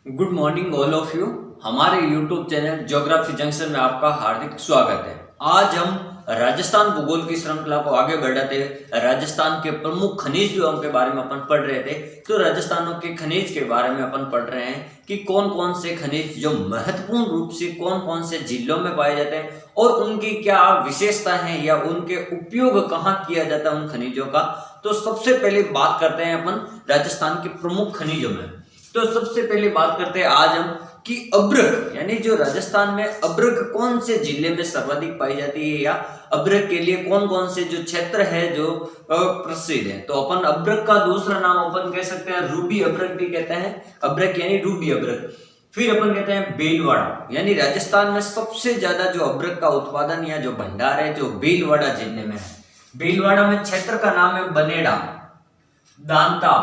Good morning all of you. हमारे YouTube channel geography junction में आपका हार्दिक स्वागत है। आज हम राजस्थान भूगोल की श्रृंखला को आगे बढ़ाते राजस्थान के प्रमुख खनिजों के बारे में अपन पढ़ रहे थे। तो राजस्थान के खनिज के बारे में अपन पढ़ रहे हैं कि कौन कौन से खनिज जो महत्वपूर्ण रूप से कौन कौन से जिलों में पाए जाते हैं और उनकी क्या विशेषता है या उनके उपयोग कहाँ किया जाता है उन खनिजों का। तो सबसे पहले बात करते हैं अपन राजस्थान के प्रमुख खनिजों में। तो सबसे पहले बात करते हैं आज हम कि अभ्रक यानी जो राजस्थान में अभ्रक कौन से जिले में सर्वाधिक पाई जाती है या अभ्रक के लिए कौन कौन से जो क्षेत्र है जो प्रसिद्ध है। तो अपन अभ्रक का दूसरा नाम अपन कह सकते हैं रूबी अभ्रक भी कहते हैं। अभ्रक यानी रूबी अभ्रक। फिर अपन कहते हैं भीलवाड़ा यानी राजस्थान में सबसे ज्यादा जो अभ्रक का उत्पादन या जो भंडार है जो भीलवाड़ा जिले में है। भीलवाड़ा में क्षेत्र का नाम है बनेड़ा, दांता,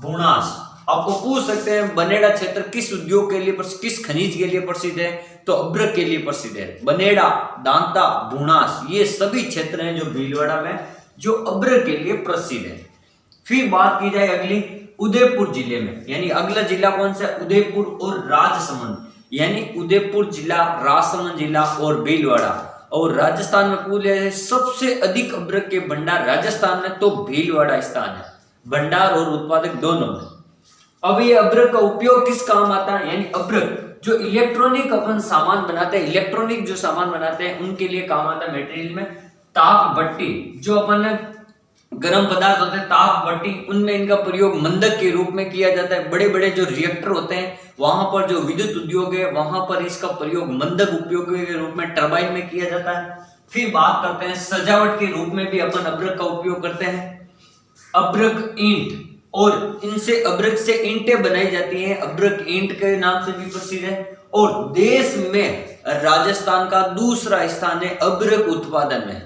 बुनास। आपको पूछ सकते हैं बनेड़ा क्षेत्र किस उद्योग के लिए किस खनिज के लिए प्रसिद्ध है। तो अभ्रक के लिए प्रसिद्ध है। बनेड़ा, दांता, बुनास ये सभी क्षेत्र हैं जो भीलवाड़ा में जो अभ्रक के लिए प्रसिद्ध है। फिर बात की जाए अगली उदयपुर जिले में यानी अगला जिला कौन सा उदयपुर और राजसमंद यानी उदयपुर जिला, राजसमंद जिला और भीलवाड़ा। और राजस्थान में कुल सबसे अधिक अभ्रक के भंडार राजस्थान में तो भीलवाड़ा स्थान है, भंडार और उत्पादक दोनों में। अब ये अभ्रक का उपयोग किस काम आता है यानी अभ्रक जो इलेक्ट्रॉनिक अपन सामान बनाते हैं, इलेक्ट्रॉनिक जो सामान बनाते हैं उनके लिए काम आता है। मटेरियल में ताप भट्टी जो अपन गर्म पदार्थ होते हैं ताप भट्टी उनमें इनका प्रयोग मंदक के रूप में किया जाता है। बड़े बड़े जो रिएक्टर होते हैं वहां पर जो विद्युत उद्योग है वहां पर इसका प्रयोग मंदक उपयोग के रूप में टरबाइन में किया जाता है। फिर बात करते हैं सजावट के रूप में भी अपन अभ्रक का उपयोग करते हैं। अभ्रक ईंट और इनसे अभ्रक से ईंटें बनाई जाती हैं, अभ्रक ईंट के नाम से भी प्रसिद्ध है। और देश में राजस्थान का दूसरा स्थान है अभ्रक उत्पादन में।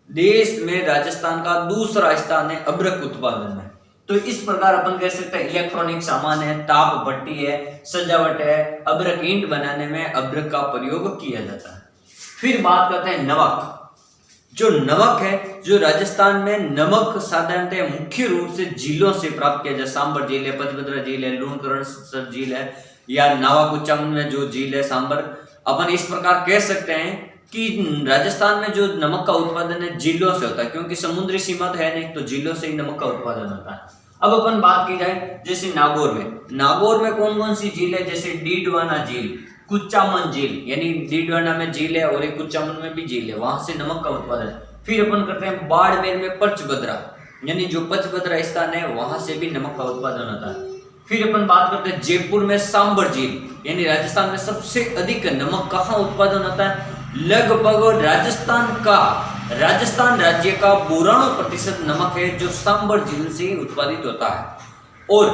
देश में राजस्थान का दूसरा स्थान है अभ्रक उत्पादन में। तो इस प्रकार अपन कह सकते हैं इलेक्ट्रॉनिक सामान है, ताप भट्टी है, सजावट है, अभ्रक ईंट बनाने में अभ्रक का प्रयोग किया जाता है। फिर बात करते हैं नमक। जो नमक है जो राजस्थान में नमक साधारणतः मुख्य रूप से झीलों से प्राप्त किया जाए। सांबर झील है, पचभद्रा झील है, लूणकरण झील है या नावाकुचम में जो झील है सांबर। अपन इस प्रकार कह सकते हैं कि राजस्थान में जो नमक का उत्पादन है झीलों से होता है क्योंकि समुद्री सीमा तो है नहीं, तो झीलों से ही नमक का उत्पादन होता है। अब अपन बात की जाए जैसे नागौर में कौन कौन सी झील है जैसे डीडवाना झील, कुचामन झील यानी डीडवाना में झील है और एक कुचामन में भी झील है, वहां से नमक का उत्पादन। फिर अपन करते हैं बाड़मेर में पचभद्रा यानी जो पचभद्रा स्थान है वहां से भी नमक का उत्पादन होता है। फिर अपन बात करते हैं जयपुर में सांबर झील यानी राजस्थान में सबसे अधिक नमक कहाँ उत्पादन होता है। लगभग राजस्थान राज्य का 92% नमक है जो सांबर झील से उत्पादित होता है। और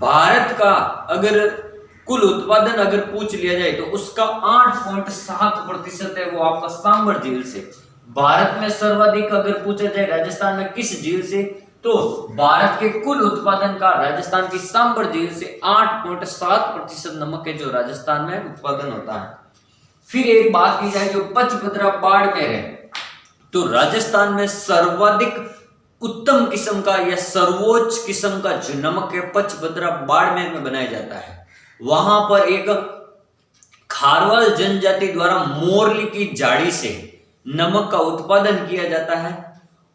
भारत का अगर कुल उत्पादन अगर पूछ लिया जाए तो उसका 8.7% है वो आपका सांबर झील से। भारत में सर्वाधिक अगर पूछा जाए राजस्थान में किस झील से तो भारत के कुल उत्पादन का राजस्थान की सांबर झील से 8.7% नमक है जो राजस्थान में उत्पादन होता है। फिर एक बात की जाए जो पचभद्रा बाड़मेर है तो राजस्थान में सर्वाधिक उत्तम किस्म का या सर्वोच्च किस्म का जो नमक है पचभद्रा बाड़मेर में बनाया जाता है। वहां पर एक खारवाल जनजाति द्वारा मोरली की झाड़ी से नमक का उत्पादन किया जाता है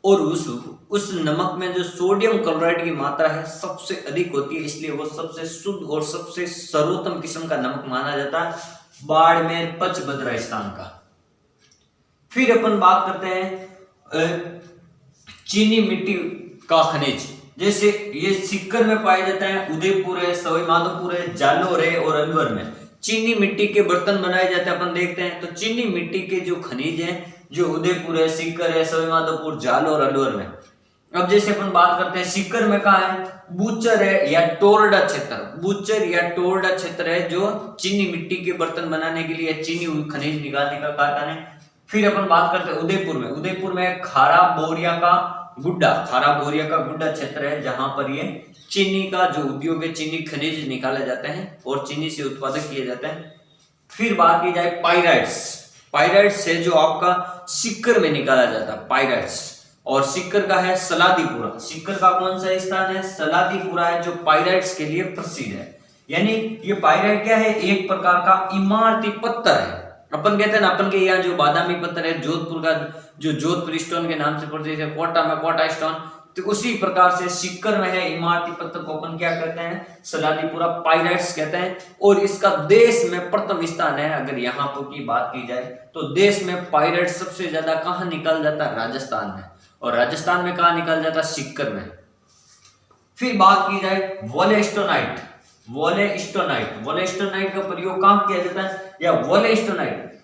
और उस नमक में जो सोडियम क्लोराइड की मात्रा है सबसे अधिक होती है, इसलिए वो सबसे शुद्ध और सबसे सर्वोत्तम किस्म का नमक माना जाता है बाड़मेर पचभद्रा स्थान का। फिर अपन बात करते हैं चीनी मिट्टी का खनिज जैसे ये सीकर में पाया जाता है, उदयपुर है, सवाई माधोपुर है, जालोर है और अलवर में चीनी मिट्टी के बर्तन बनाए जाते हैं। अपन देखते हैं तो चीनी मिट्टी के जो खनिज हैं जो उदयपुर है, सीकर है, सवाई माधोपुर, जालोर, अलवर में। अब जैसे अपन बात करते हैं सीकर में कहा है बूचर है या टोरडा क्षेत्र, बूचर या टोरडा क्षेत्र है जो चीनी मिट्टी के बर्तन बनाने के लिए चीनी खनिज निकालने का कारखाना है। फिर अपन बात करते हैं उदयपुर में खारा बोरिया का गुड्डा क्षेत्र है जहां पर ये चीनी का जो उद्योग है चीनी खनिज निकाले जाते हैं और चीनी से उत्पादक किए जाते हैं। फिर बात की जाए पाइराइट्स है जो आपका सीकर में निकाला जाता है पाइराइट्स। और सीकर का है सलादीपुरा। सीकर का कौन सा स्थान है? सलादीपुरा है जो पाइराइट्स के लिए प्रसिद्ध है। यानी ये पाइराइट क्या है, एक प्रकार का इमारती पत्थर है। अपन कहते हैं ना, अपन के यहाँ जो बादामी पत्थर है, जोधपुर का जो जोधपुर स्टोन के नाम से प्रसिद्ध है, कोटा में कोटा स्टोन, तो उसी प्रकार से सीकर में है इमारती पत्थर को अपन क्या कहते हैं, सलालीपुरा पाइराइट्स कहते हैं। और इसका देश में प्रथम स्थान है। अगर यहाँ पर की बात की जाए तो देश में पाइराइट सबसे ज्यादा कहाँ निकल जाता है, राजस्थान में। और राजस्थान में कहाँ निकल जाता है, सीकर में। फिर बात की जाए वोलेस्टोनाइट, वोलेस्टोनाइट का प्रयोग कहाँ किया जाता है, या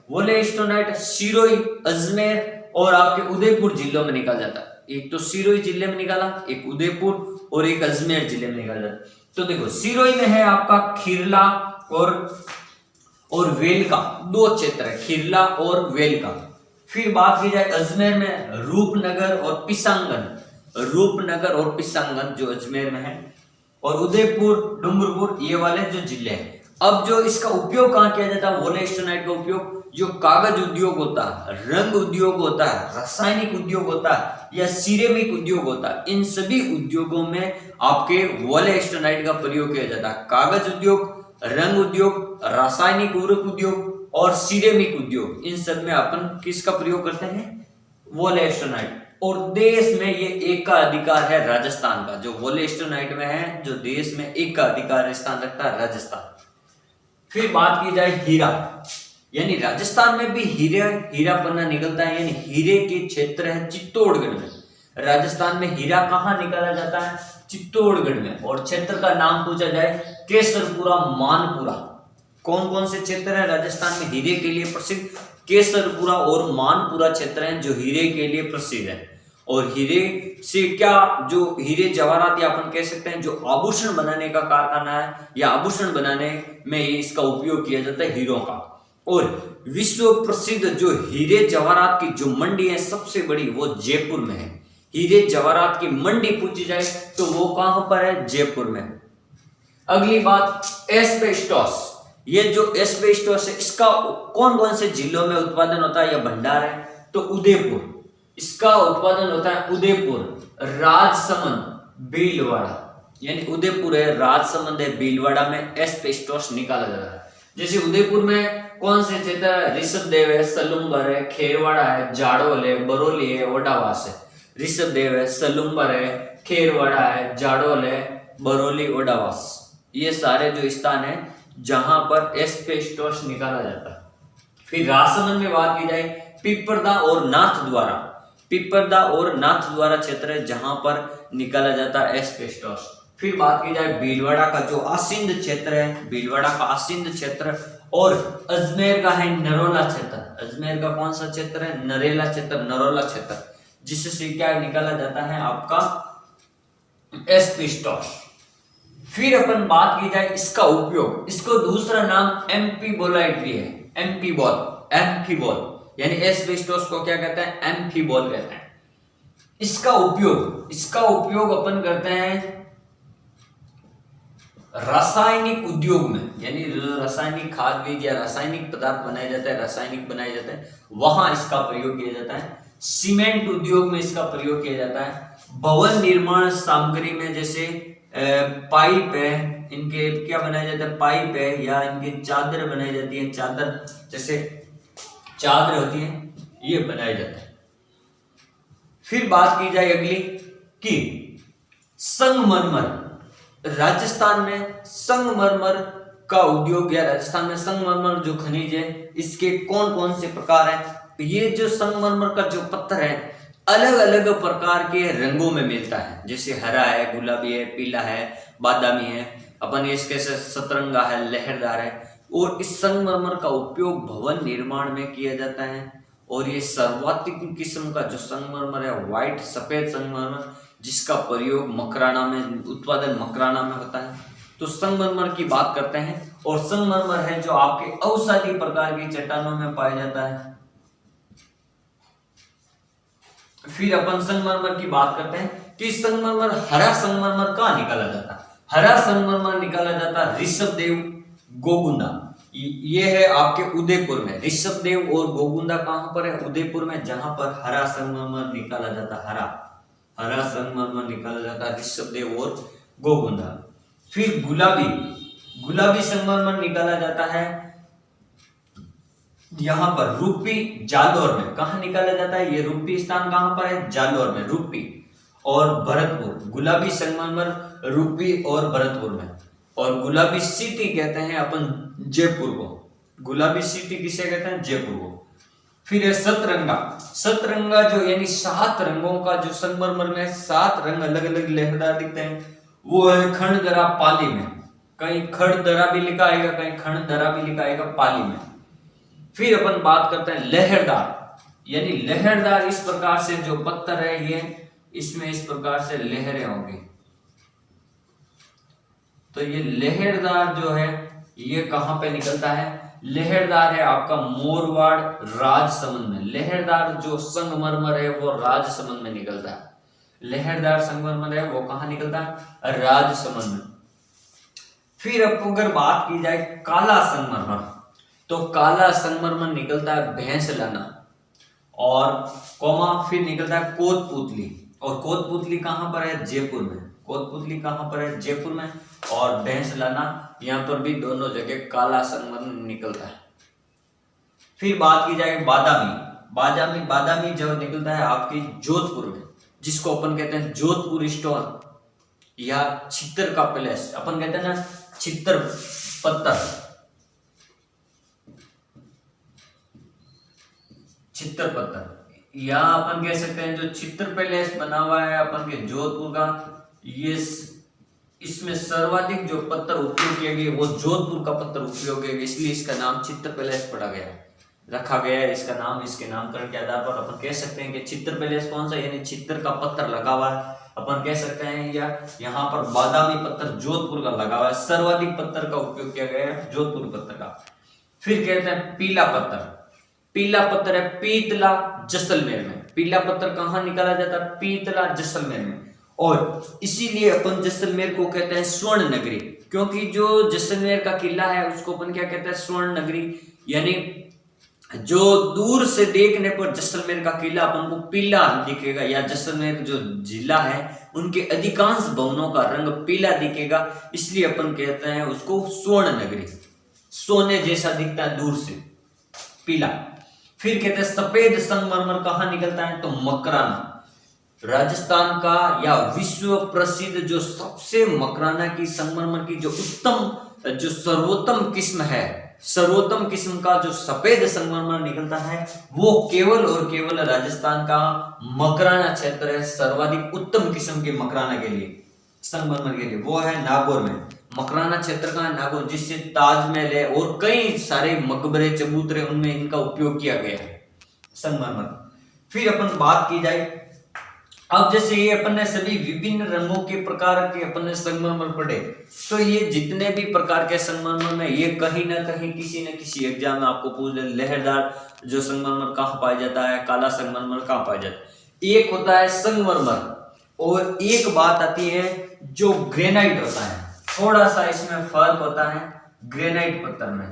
वोलेस्टोनाइट सिरोही, अजमेर और आपके उदयपुर जिलों में निकल जाता है। एक तो सिरोही जिले में निकाला, एक उदयपुर और एक अजमेर जिले में निकल जाता है। तो देखो सिरोही में है आपका खिरला और वेलका, दो क्षेत्र है, खिरला और वेलका। फिर बात की जाए अजमेर में रूपनगर और पिसांगन जो अजमेर में है, और उदयपुर, डूंगरपुर, ये वाले जो जिले हैं। अब जो इसका उपयोग कहाँ किया जाता है, वोलेस्टोनाइट का उपयोग जो कागज उद्योग होता है, रंग उद्योग होता है, रासायनिक उद्योग होता है या सिरेमिक उद्योग होता है, इन सभी उद्योगों में आपके वोलेस्टोनाइट का प्रयोग किया जाता है। कागज उद्योग, रंग उद्योग, रासायनिक उर्वरक उद्योग और सिरेमिक उद्योग, इन सब में अपन किसका प्रयोग करते हैं, वोलेस्टोनाइट। और देश में ये एक का अधिकार है राजस्थान का, जो वोलेस्टोनाइट में है, जो देश में एक का अधिकार स्थान रखता है राजस्थान। फिर बात की जाए हीरा, यानी राजस्थान में भी हीरा पन्ना निकलता है, यानी हीरे के क्षेत्र है चित्तौड़गढ़ में। राजस्थान में हीरा कहाँ निकाला जाता है, चित्तौड़गढ़ में। और क्षेत्र का नाम पूछा जाए, केसरपुरा, मानपुरा। कौन कौन से क्षेत्र है राजस्थान में हीरे के लिए प्रसिद्ध, केसरपुरा और मानपुरा क्षेत्र हैं जो हीरे के लिए प्रसिद्ध है। और हीरे से क्या, जो हीरे जवाहरात या अपन कह सकते हैं जो आभूषण बनाने का कारखाना है, या आभूषण बनाने में इसका उपयोग किया जाता है हीरों का। और विश्व प्रसिद्ध जो हीरे जवाहरात की जो मंडी है सबसे बड़ी, वो जयपुर में है। हीरे जवाहरात की मंडी पूछी जाए तो वो कहां पर है, जयपुर में। अगली बात एस्बेस्टोस, ये जो एस्बेस्टोस है इसका कौन कौन से जिलों में उत्पादन होता है या भंडार है, तो उदयपुर, इसका उत्पादन होता है उदयपुर, राजसमंद, भीलवाड़ा, यानी उदयपुर है, राजसमंद है, भीलवाड़ा में एस्बेस्टोस निकाला जाता है। जैसे उदयपुर में कौन से क्षेत्र है, ऋषभदेव है, सलुम्बर है, खेरवाड़ा है, जाडोल है, बरौली है, ओडावास है। ऋषभदेव है, सलुम्बर है, खेरवाड़ा है, जाडोल है, बरौली, ओडावास, ये सारे जो स्थान है जहां पर एस्बेस्टोस निकाला जाता है। फिर राजसमंद में बात की जाए, पिपरदा और नाथद्वारा क्षेत्र है जहां पर निकाला जाता है एस्बेस्टोस। फिर बात की जाए भीलवाड़ा का जो आसिंद क्षेत्र है, भीलवाड़ा का आसिंद क्षेत्र, और अजमेर का है नरोला क्षेत्र। अजमेर का कौन सा क्षेत्र है, नरोला क्षेत्र, जिससे क्या निकाला जाता है आपका एस्बेस्टोस। फिर अपन बात की जाए इसका उपयोग, इसको दूसरा नाम एम्फीबोलाइट भी है, एम्फीबोल, यानी एस्बेस्टोस को क्या कहते हैं, एम्फीबोल कहते हैं। इसका उपयोग अपन करते हैं रासायनिक उद्योग में, यानी रासायनिक खाद बीज या रासायनिक पदार्थ बनाए जाते हैं, वहां इसका प्रयोग किया जाता है। सीमेंट उद्योग में इसका प्रयोग किया जाता है। भवन निर्माण सामग्री में जैसे पाइप है, इनके क्या बनाया जाता है, पाइप है, या इनकी चादर बनाई जाती है, चादर जैसे चादर होती है, ये बनाया जाता है। फिर बात की जाए अगली कि संगमरमर, राजस्थान में संगमरमर का उद्योग, या राजस्थान में संगमरमर जो खनिज है इसके कौन कौन से प्रकार हैं। ये जो संगमरमर का जो पत्थर है अलग अलग प्रकार के रंगों में मिलता है, जैसे हरा है, गुलाबी है, पीला है, बादामी है, अपन इसके सतरंगा है, लहरदार है। और इस संगमरमर का उपयोग भवन निर्माण में किया जाता है। और ये सर्वाधिक किस्म का जो संगमरमर है व्हाइट सफेद संगमरमर, जिसका प्रयोग मकराना में, उत्पादन मकराना में होता है। तो संगमरमर की बात करते हैं, और संगमरमर है जो आपके औषधि प्रकार की चट्टानों में पाया जाता है। फिर अपन संगमरमर की बात करते हैं कि संगमरमर, हरा संगमरमर कहाँ निकाला जाता है, हरा संगमरमर निकाला जाता है ऋषभदेव, गोगुंदा, ये है आपके उदयपुर में। ऋषभदेव और गोगुंदा कहां पर है, उदयपुर में, जहां पर हरा संगमरमर निकाला जाता है, हरा संगमरमर निकाला जाता है ऋषभदेव और गोगुंदा। फिर गुलाबी गुलाबी संगमरमर निकाला जाता है यहाँ पर रूपी जालोर में। कहा निकाला जाता है? ये रूपी स्थान कहां पर है? जालोर में। रूपी और भरतपुर, गुलाबी संगमरमर रूपी और भरतपुर में। और गुलाबी सिटी कहते हैं अपन जयपुर को। गुलाबी सिटी किसे कहते हैं? जयपुर को। फिर है सतरंगा। सतरंगा जो यानी 7 रंगों का जो संगमरमर में 7 रंग अलग अलग लहरदार दिखते हैं, वो है खंडदरा पाली में। कहीं खंडदरा भी लिखा आएगा, कहीं खंडदरा भी लिखा आएगा पाली में। फिर अपन बात करते हैं लहरदार, यानी लहरदार इस प्रकार से जो पत्थर है ये इसमें इस प्रकार से लहरें होंगी। तो ये लहरदार जो है ये कहां पे निकलता है? लहरदार है आपका मोरवाड़ राजसमंद में। लहरदार जो संगमरमर है वो राजसमंद में निकलता है। लहरदार संगमरमर है वो कहां निकलता है? राजसमंद में। फिर अब अगर बात की जाए काला संगमरमर, तो काला संगमरमर निकलता है भैंसलाना और कोमा फिर निकलता है कोतपुतली। और कोतपुतली कहां पर है? जयपुर में। कोतपुतली कहां पर है? जयपुर में। और भैंसलाना यहाँ पर भी दोनों जगह काला संगमरमर निकलता है। फिर बात की जाए बादामी। बादामी जो निकलता है आपकी जोधपुर में, जिसको अपन कहते हैं जोधपुर स्टोन या छितर का पैलेस। अपन कहते हैं ना छितर पत्थर, छितर पत्थर, या अपन कह सकते हैं जो छितर पैलेस बना हुआ है अपन के जोधपुर का, ये इसमें सर्वाधिक जो पत्थर उपयोग किए गए वो जोधपुर का पत्थर उपयोग किया गया, इसलिए इसका नाम छितर पैलेस पड़ा गया है, रखा गया है इसका नाम। इसके नामकरण के आधार पर अपन कह सकते हैं कि छितर पैलेस कौन सा, यानी छितर का पत्थर लगा हुआ है अपन कह सकते हैं, या यहाँ पर बादामी पत्थर जोधपुर का लगा हुआ है। सर्वाधिक पत्थर का उपयोग किया गया है जोधपुर पत्थर का। फिर कहते हैं पीला पत्थर। पीला पत्थर है पीतला जैसलमेर में। पीला पत्थर कहाँ निकाला जाता है? पीतला जैसलमेर में। और इसीलिए अपन जैसलमेर को कहते हैं स्वर्ण नगरी, क्योंकि जो जैसलमेर का किला है उसको अपन क्या कहते हैं? स्वर्ण नगरी। यानी जो दूर से देखने पर जैसलमेर का किला अपन को पीला दिखेगा, या जैसलमेर जो जिला है उनके अधिकांश भवनों का रंग पीला दिखेगा, इसलिए अपन कहते हैं उसको स्वर्ण नगरी। सोने जैसा दिखता है दूर से, पीला। फिर कहते हैं सफेद संगमरमर कहाँ निकलता है? तो मकराना, राजस्थान का या विश्व प्रसिद्ध जो सबसे मकराना की संगमरमर की जो उत्तम जो सर्वोत्तम किस्म है, सर्वोत्तम किस्म का जो सफेद संगमरमर निकलता है वो केवल और केवल राजस्थान का मकराना क्षेत्र है। सर्वाधिक उत्तम किस्म के मकराना के लिए, संगमरमर के लिए वो है नागौर में। मकराना क्षेत्र का नागौर, जिससे ताजमहल है और कई सारे मकबरे चबूतरे उनमें इनका उपयोग किया गया है संगमरमर। फिर अपन बात की जाए, अब जैसे ये अपन ने सभी विभिन्न रंगों के प्रकार के अपन ने संगमरमर पढ़े, तो ये जितने भी प्रकार के संगमरमर में ये कहीं ना कहीं किसी न किसी एग्जाम में आपको पूछ दे, लहरदार जो संगमरमर कहाँ पाया जाता है, काला संगमरमर कहाँ पाया जाता है। एक होता है संगमरमर और एक बात आती है जो ग्रेनाइट होता है। थोड़ा सा इसमें फर्क होता है ग्रेनाइट पत्थर में।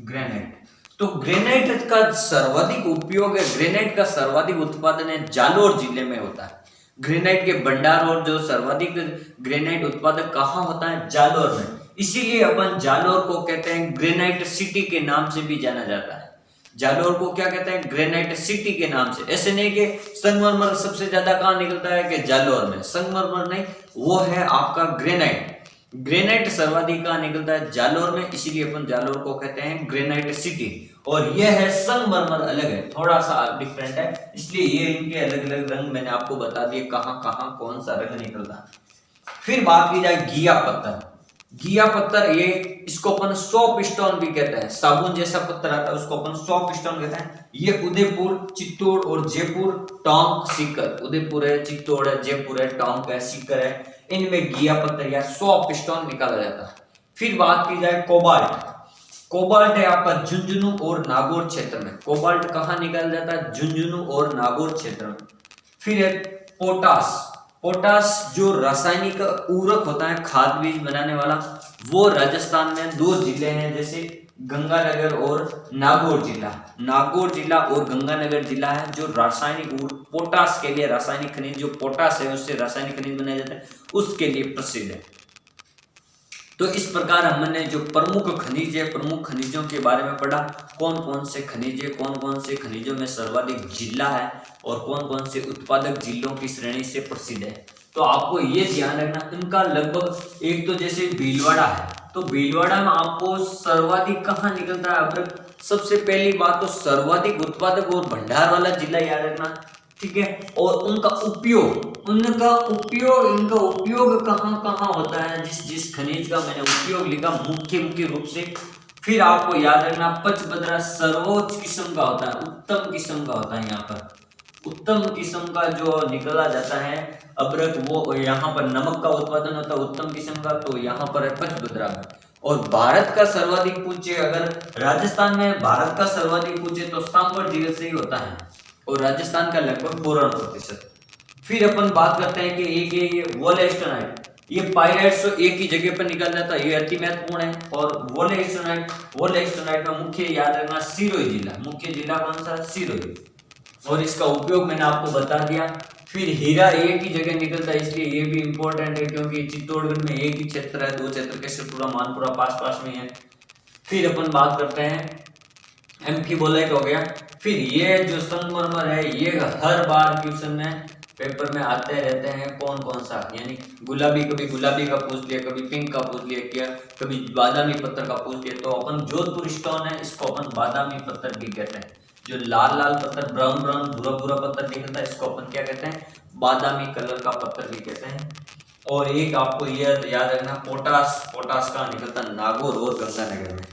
ग्रेनाइट, तो ग्रेनाइट का सर्वाधिक उपयोग है, ग्रेनाइट का सर्वाधिक उत्पादन है जालोर जिले में होता है। ग्रेनाइट के भंडार और जो सर्वाधिक ग्रेनाइट उत्पादक कहाँ होता है? जालोर में। इसीलिए अपन जालोर को कहते हैं ग्रेनाइट सिटी के नाम से भी जाना जाता है। जालोर को क्या कहते हैं? ग्रेनाइट सिटी के नाम से। ऐसे नहीं कि संगमरमर सबसे ज्यादा कहाँ निकलता है कि जालोर में, संगमरमर नहीं, वो है आपका ग्रेनाइट। ग्रेनाइट सर्वाधिक कहाँ निकलता है? जालोर में, इसीलिए अपन जालोर को कहते हैं ग्रेनाइट सिटी। और यह है संगमरमर अलग है, थोड़ा सा डिफरेंट है, इसलिए ये इनके अलग अलग रंग मैंने आपको बता दिए कहाँ कहाँ कौन सा रंग निकलता है। फिर बात की जाए घिया पत्थर। घिया पत्थर ये इसको अपन सॉफ्ट स्टोन भी कहते हैं, साबुन जैसा पत्थर आता है उसको अपन सॉफ्ट स्टोन कहते हैं। ये उदयपुर, चित्तौड़ और जयपुर, टोंक, सीकर, उदयपुर है, चित्तौड़ है, जयपुर है, टोंक है, सीकर है, इनमें घिया पत्थर या सॉफ्ट स्टोन निकाला जाता है। फिर बात की जाए कोबाल्ट। कोबाल्ट है आपका झुंझुनू और नागौर क्षेत्र में। कोबाल्ट कहाँ निकाला जाता है? झुंझुनू और नागौर क्षेत्र में। फिर है पोटास। पोटास जो रासायनिक उर्वरक होता है खाद बीज बनाने वाला, वो राजस्थान में 2 जिले हैं, जैसे गंगानगर और नागौर जिला। नागौर जिला और गंगानगर जिला है जो रासायनिक पोटास के लिए, रासायनिक खनिज जो पोटास है उससे रासायनिक खनिज बनाए जाते हैं, उसके लिए प्रसिद्ध है। तो इस प्रकार हमने जो प्रमुख खनिज है, प्रमुख खनिजों के बारे में पढ़ा, कौन कौन से खनिज है, कौन कौन से खनिजों में सर्वाधिक जिला है और कौन कौन से उत्पादक जिलों की श्रेणी से प्रसिद्ध है। तो आपको ये ध्यान रखना, इनका लगभग एक तो जैसे भीलवाड़ा है, तो भीलवाड़ा में आपको सर्वाधिक कहाँ निकलता है अब्रक, सबसे पहली बात तो सर्वाधिक उत्पादक और भंडार वाला जिला याद रखना, ठीक है। और उनका उपयोग इनका उपयोग कहाँ कहाँ होता है, जिस खनिज का मैंने उपयोग लिखा मुख्य रूप से। फिर आपको याद रखना पचबदरा सर्वोच्च किस्म का होता है, उत्तम किस्म का होता है। यहाँ पर उत्तम किस्म का जो निकला जाता है अब्रक, वो यहाँ पर नमक का उत्पादन होता है उत्तम किस्म का, तो यहाँ पर है पचबदरा में। और भारत का सर्वाधिक पूछे, अगर राजस्थान में भारत का सर्वाधिक पूछे तो सांभर जिले से ही होता है और राजस्थान का लगभग 92%। फिर अपन बात करते हैं कि एक वोलेस्टोनाइट, ये पाइराइट्स तो एक ही जगह पर निकल जाता है, ये अति महत्वपूर्ण है। और वोलेस्टोनाइट में मुख्य याद रखना सिरोही जिला, मुख्य जिला कौन सा, सिरोही। और इसका उपयोग मैंने आपको बता दिया। फिर हीरा एक ही जगह निकलता है, इसलिए ये भी इंपॉर्टेंट है क्योंकि चित्तौड़गढ़ में एक ही क्षेत्र है, 2 क्षेत्र कैसे पूरा मानपुरा पास में है। फिर अपन बात करते हैं एम्फीबोलाइट हो गया। फिर ये जो संगमरमर है, ये हर बार क्वेश्चन में पेपर में आते रहते हैं, कौन कौन सा, यानी गुलाबी, कभी गुलाबी का पूछ लिया, कभी पिंक का पूछ लिया, क्या कभी बादामी पत्थर का पूछ लिया। तो अपन जोधपुर स्टोन है, इसको अपन बादामी पत्थर भी कहते हैं। जो लाल लाल पत्थर, ब्राउन भूरा पत्थर निकलता है, इसको अपन क्या कहते हैं, बादामी कलर का पत्थर भी कहते हैं। और एक आपको यह याद रखना पोटास का निकलता है नागौर और गंगानगर में।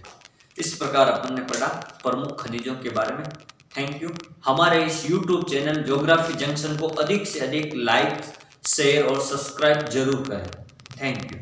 इस प्रकार अपन ने पढ़ा प्रमुख खनिजों के बारे में। Thank you. हमारे इस YouTube चैनल ज्योग्राफी जंक्शन को अधिक से अधिक लाइक, शेयर और सब्सक्राइब जरूर करें। Thank you.